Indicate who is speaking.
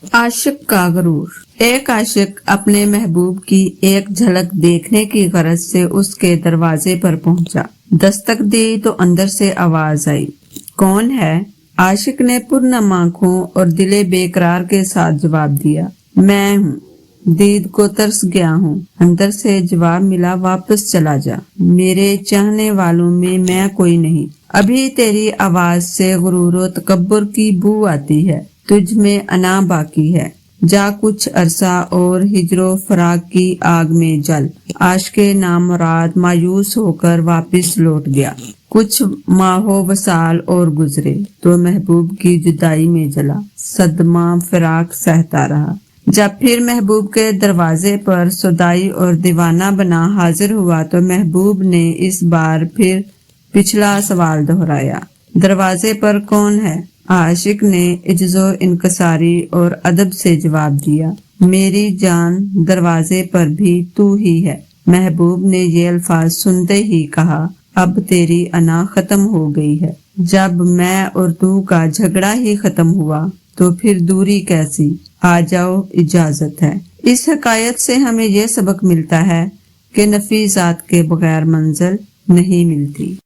Speaker 1: عاشق کا غرور۔ ایک عاشق اپنے محبوب کی ایک جھلک دیکھنے کی غرض سے اس کے دروازے پر پہنچا۔ دستک دی تو اندر سے آواز آئی، کون ہے؟ عاشق نے پرنم آنکھوں اور دل بے قرار کے ساتھ جواب دیا، میں ہوں، دید کو ترس گیا ہوں۔ اندر سے جواب ملا، واپس چلا جا، میرے چاہنے والوں میں کوئی نہیں۔ ابھی تیری آواز سے غرور و تکبر کی بو آتی ہے، تجھ میں انا باقی ہے، جا کچھ عرصہ اور ہجر و فراق کی آگ میں جل۔ عاشق نامراد مایوس ہو کر واپس لوٹ گیا۔ کچھ ماہو وصال اور گزرے تو محبوب کی جدائی میں جلا، صدمہ فراق سہتا رہا۔ جب پھر محبوب کے دروازے پر سودائی اور دیوانہ بنا حاضر ہوا تو محبوب نے اس بار پھر پچھلا سوال دہرایا، دروازے پر کون ہے؟ عاشق نے عجز و انکساری اور ادب سے جواب دیا، میری جان، دروازے پر بھی تو ہی ہے۔ محبوب نے یہ الفاظ سنتے ہی کہا، اب تیری انا ختم ہو گئی ہے۔ جب میں اور تو کا جھگڑا ہی ختم ہوا تو پھر دوری کیسی؟ آ جاؤ، اجازت ہے۔ اس حکایت سے ہمیں یہ سبق ملتا ہے کہ نفی ذات کے بغیر منزل نہیں ملتی۔